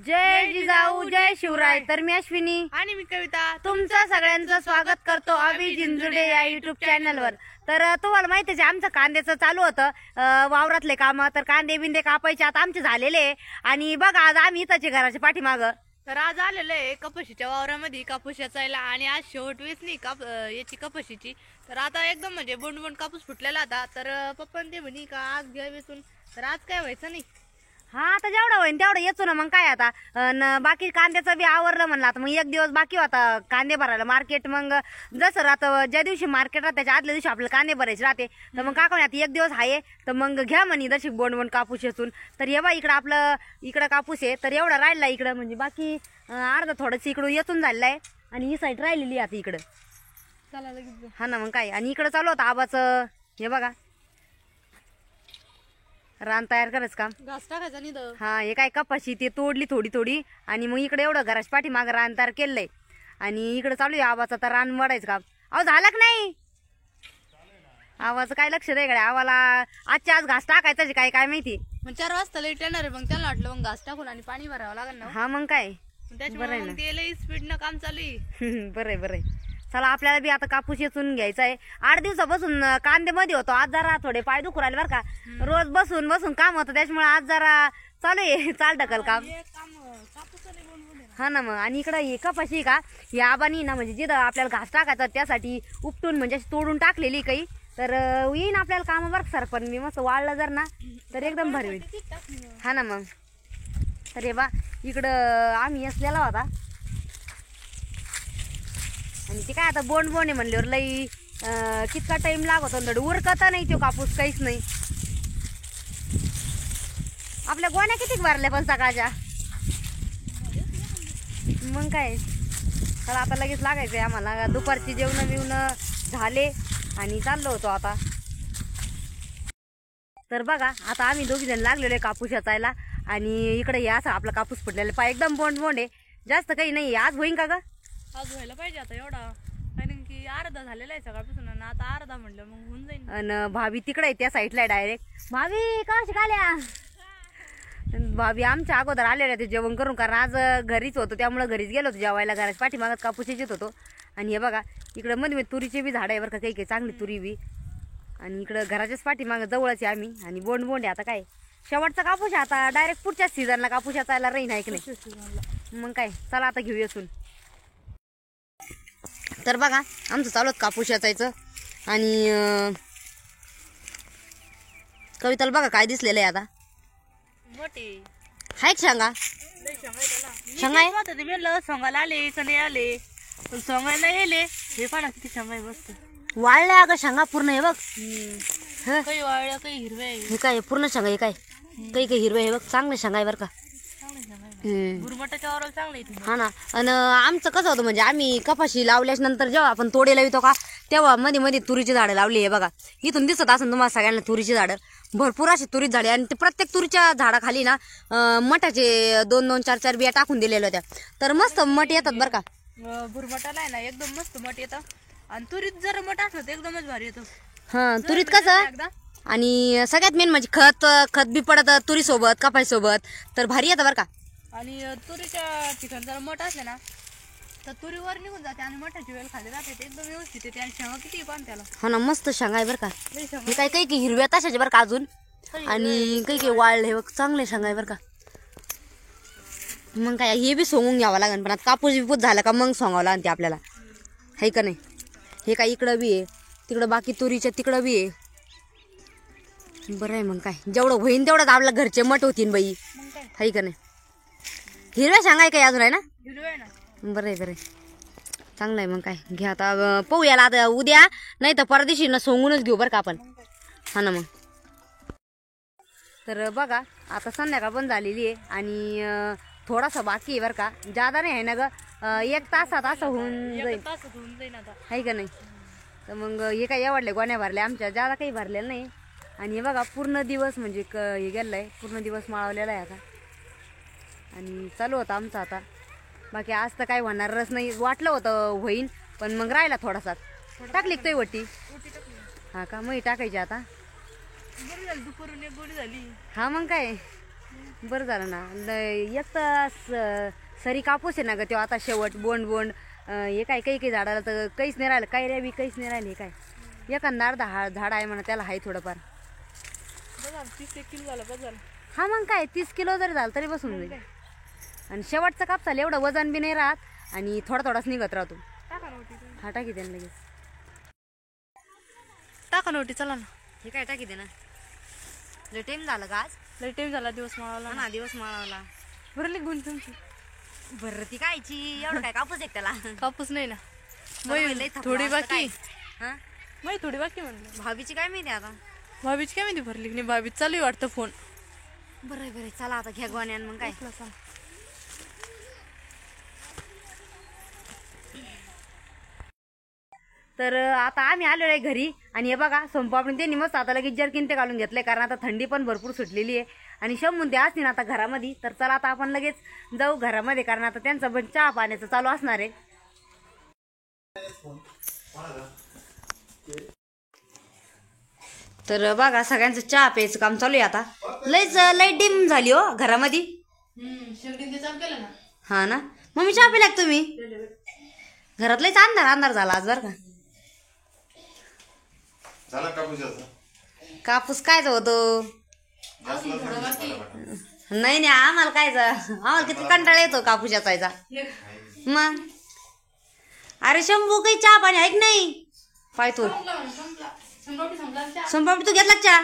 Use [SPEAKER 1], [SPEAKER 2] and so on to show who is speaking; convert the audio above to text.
[SPEAKER 1] जय जिजाऊ जय शिवराय. तर मी अश्विनी
[SPEAKER 2] आणि मी कविता
[SPEAKER 1] तुमचं सगळ्यांचं स्वागत करतो अभि जिंजुडे या युट्यूब चॅनलवर. तर तुम्हाला माहितीच आहे आमचं कांद्याचं चालू होतं वावरातले काम. तर कांदे बिंदे कापायचे आता आमचे झालेले आणि बघा आज आम्ही इथंचे घराच्या पाठीमागं.
[SPEAKER 2] तर आज आलेलं आहे कपाशीच्या वावरामध्ये कापूस याचायला आणि आज शेवट वेचणी याची कपाशीची. तर आता एकदम म्हणजे बोंड बोंड कापूस फुटलेला होता. तर पप्पा ते म्हणे का आज घ्या वेचून. तर आज काय व्हायचं नाही.
[SPEAKER 1] हा आता जेवढं होईन तेवढं येतो ना. मग काय आता बाकी कांद्याचं बी आवरलं म्हणलं. आता मग एक दिवस बाकी होता कांदे भरायला मार्केट. मग जसं राहतं ज्या दिवशी मार्केट राहतं त्याच्या आदल्या दिवशी आपल्याला कांदे भरायचे राहते. तर मग काय आता एक दिवस आहे तर मग घ्या म्हणे दर्शक बोंड बोंड कापूस येचून. तर हे बा इकडं आपलं इकडं कापूस आहे. तर एवढं राहिला इकडं म्हणजे बाकी अर्धा थोडंसं इकडं येचून झालेलं आहे आणि ही साईड राहिलेली आता इकडं.
[SPEAKER 2] चला लगेच.
[SPEAKER 1] हा ना मग काय. आणि इकडं चालू होतं आबाचं हे बघा रान तयार करायचं काम.
[SPEAKER 2] घास टाकायचा निध.
[SPEAKER 1] हा हे काय कपाशी ते तोडली थोडी थोडी आणि मग इकडे एवढं घराच्या पाठी मागं रान तयार केलंय आणि इकडे चालू आहे आवाचं तर रान मडायचं काम. अहो झालं का नाही आवाचं काय लक्ष द्याय कडे आवाला आजच्या आज घास टाकायचं काय काय माहिती.
[SPEAKER 2] मग 4 वाजता लेट येणार आहे. मग त्याला वाटलं मग घास टाकून आणि पाणी भरावं लागेल ना.
[SPEAKER 1] हा मग काय
[SPEAKER 2] त्याच्यामुळे मग ते लई स्पीडनं काम चालू आहे.
[SPEAKER 1] बरं बरं. चला आपल्याला बी आता कापूस येचून घ्यायचा आहे. 8 दिवसापासून कांदे मध्ये होतो. आज जरा थोडे पाय दुखू राहिले बरं का. रोज बसून बसून काम होतं त्याच्यामुळे आज जरा चालू आहे चाल ढकल काम. हा ना मग. आणि इकडं हे कपाशी का ही आबानी ना म्हणजे जिथं आपल्याला घास टाकायचा त्यासाठी उपटून म्हणजे तोडून टाकलेली काही. तर येईन आपल्याला काम बरं सर. पण मी मस्त वाळलं जर ना तर एकदम भारी होईल. हा ना मग. तर हे बा इकडं आम्ही असलेला होता आणि ते काय आता बोंड बोंड आहे म्हणल्यावर लई कितका टाइम लागत होता. उरकता नाही तो कापूस काहीच नाही. आपल्या गोण्या किती भरल्या पण सकाळच्या. मग काय चला आता लगेच लागायचंय आम्हाला. दुपारची जेवण बिवणं झाले आणि चाललो होतो आता. तर बघा आता आम्ही दोघी जण लागलेलो आहे कापूस याचायला आणि इकडे हे असं आपला कापूस फुटलेला पाय एकदम बोंड बोंड आहे. जास्त काही नाही. आज होईन का ग.
[SPEAKER 2] आज व्हायला पाहिजे आता एवढा. कारण की अर्धा झालेला आहे सकाळपासून आणि आता अर्धा म्हणलं मग होऊन जाईल.
[SPEAKER 1] आणि भाभी तिकडे आहे त्या साईडला डायरेक्ट. भाभी का शिकाल्या भाभी आमच्या अगोदर आलेल्या ते जेवण करून. कारण आज घरीच होतो त्यामुळे घरीच गेलो होतो जेवायला. घराच्या पाठीमागत कापूस येत होतो. आणि हे बघा इकडे मध्ये तुरीचे बी झाड आहे बरं का. काही काही चांगली तुरी बी. आणि इकडं घराच्याच पाठीमागं जवळच आहे आम्ही. आणि बोंड बोंड आहे आता काय शेवटचा कापूस आहे आता. डायरेक्ट पुढच्याच सीझनला कापूस याचायला राहीन आहे की नाही. मग काय चला आता घेऊ येसून. तर बघा आमचं चालू कापूस याचायचं आणि कविताला बघा काय दिसलेलं आहे आता.
[SPEAKER 2] मोठी
[SPEAKER 1] हाय सांगा
[SPEAKER 2] शेंगा आहे. सोंगाला आले का नाही आले. पण सोंगायला येले. हे पाहा किती शेंगा आहे मस्त.
[SPEAKER 1] वाळल्या अगं शेंगा पूर्ण आहे बघ.
[SPEAKER 2] काही वाळल्या काही हिरव्या आहे.
[SPEAKER 1] हे काय पूर्ण शेंगा हे काय काही काही हिरवे आहे बघ. चांगले शेंगा आहे बरं का.
[SPEAKER 2] गुरमटाच्या वावराला चांगलं आहे.
[SPEAKER 1] हा ना. आणि आमचं कसं होतं म्हणजे आम्ही कपाशी लावल्याच नंतर जेव्हा आपण तोडे लावतो का तेव्हा मध्ये मध्ये तुरीची झाडं लावली आहे बघा. इथून दिसत असेल तुम्हाला सगळ्यांना तुरीची झाडं. भरपूर अशी तुरीची झाडे आणि ते प्रत्येक तुरीच्या झाडाखाली ना मठाचे 2-2, 4-4 बिया टाकून दिलेल्या होत्या. तर मस्त मठ येतात बरं का.
[SPEAKER 2] भुरमटाला आहे ना एकदम मस्त मठ येतं. आणि तुरीत जर मठ असलं तर एकदमच भारी येतो.
[SPEAKER 1] हा तुरीत कसं. आणि सगळ्यात मेन म्हणजे खत बी पडत तुरी सोबत कपाशी सोबत. तर भारी येतं बरं का.
[SPEAKER 2] आणि तुरीच्या ठिकाणी जर मठ असले ना तर तुरीवर निघून जाते आणि मठाची वेळ खाली जाते. ते एकदम व्यवस्थित येते आणि शेंगा किती पण त्याला.
[SPEAKER 1] हा ना मस्त शेंगा आहे बरं का. हे काही काही हिरव्या तशाचे बरं का अजून. आणि काही काही वाळले बघ चांगले शेंगा आहे बरं का. मग काय हे बी सोंगून घ्यावं लागेल. पण आता कापूस बिपूस झाला का मग सोंगावं लागेल ते आपल्याला. आहे का नाही. हे काय इकडं बी आहे तिकडं बाकी तुरीच्या तिकडं बी आहे. बरं आहे मग काय जेवढं होईन तेवढं आपल्या घरचे मठ होतीन बाई. आहे का नाही. हिरव्या शेंगा आहे काय अजून आहे ना.
[SPEAKER 2] हिरव्या आहे ना.
[SPEAKER 1] बरं आहे बरं आहे चांगलं आहे. मग काय घ्या आता पाहूयाला आता उद्या नाही तर परदेशी ना सोंगूनच घेऊ बरं का आपण. हा ना मग. तर बघा आता संध्याकाळ पण झालेली आहे आणि थोडासा बाकी आहे बरं का. जादा नाही आहे ना ग. 1 तासात असं होऊन जाईल आहे का नाही. तर मग हे काय एवढले गोण्या भरल्या आमच्या. जादा काही भरलेलं नाही. आणि हे बघा पूर्ण दिवस म्हणजे हे गेलं आहे पूर्ण दिवस माळवलेला आहे आता. आणि चालू होतं आमचं आता. बाकी आज तर काही होणारच नाही. वाटलं होतं होईन पण मग राहिला थोडासा. टाकली तो वटी. हा का मग टाकायची आता.
[SPEAKER 2] दुपारून एक गोळी झाली.
[SPEAKER 1] हा मग काय बरं झालं ना. एक तर सरी कापूस आहे ना ग तेव्हा आता शेवट बोंड बोंड हे काय काही काही झाडाला तर काहीच नाही राहिलं, काही रे बी काहीच नाही राहिले. काय एखादा अर्धा झाड आहे म्हणा त्याला आहे थोडंफार.
[SPEAKER 2] 30 किलो झालं बस झालं.
[SPEAKER 1] हा मग काय 30 किलो जरी झालं तरी बसून जाईल. आणि शेवटचा कापसाला एवढं वजन बी नाही राहत आणि थोडाच निघत राहतो. हा टाकी दे ना लगेच.
[SPEAKER 2] टाका नोटी चला ना.
[SPEAKER 1] हे काय टाकी दे ना. लय टाइम झालं का आज?
[SPEAKER 2] लय टाइम झाला दिवस माळाला
[SPEAKER 1] ना दिवस माळावला.
[SPEAKER 2] भरली गुण तुमची.
[SPEAKER 1] बरं ती कायची एवढं काय कापूस एक त्याला
[SPEAKER 2] कापूस नाही ना.
[SPEAKER 1] लय थकवा
[SPEAKER 2] थोडी
[SPEAKER 1] असतं
[SPEAKER 2] बाकी.
[SPEAKER 1] काय. हा
[SPEAKER 2] थोडी बाकी म्हणलं.
[SPEAKER 1] भाभीची काय माहिती आता.
[SPEAKER 2] भाभीची काय माहिती भरली की नाही. भाभीच चालू आहे वाटतं फोन.
[SPEAKER 1] बरं बरं चला आता घ्या गोण्यान मग काय. तर आता आम्ही आलेलो आहे घरी आणि हे बघा सोमपापडी त्यांनी मस्त आता लगेच जर्किन ते घालून घेतलंय कारण आता थंडी पण भरपूर सुटलेली आहे आणि शंभून ते असतील आता घरामध्ये. तर चला आता आपण लगेच जाऊ घरामध्ये कारण आता त्यांचं पण चहा पाण्याचं चालू असणार आहे. तर बघा सगळ्यांचं चहा प्यायचं काम चालू आहे आता. लाईट डिम झाली हो घरामध्ये. हा ना मम्मी चहा पिला का तुम्ही? घरात लयच अंधार झाला आज बरं का. कापूस कायचा होतो? नाही आम्हाला कायचा आम्हाला किती कंटाळा येतो कापूस याचायचा. मग अरे शंभू काही चहा पाणी ऐक नाही पाय तू. सोमपापडी तू घेतला चहा?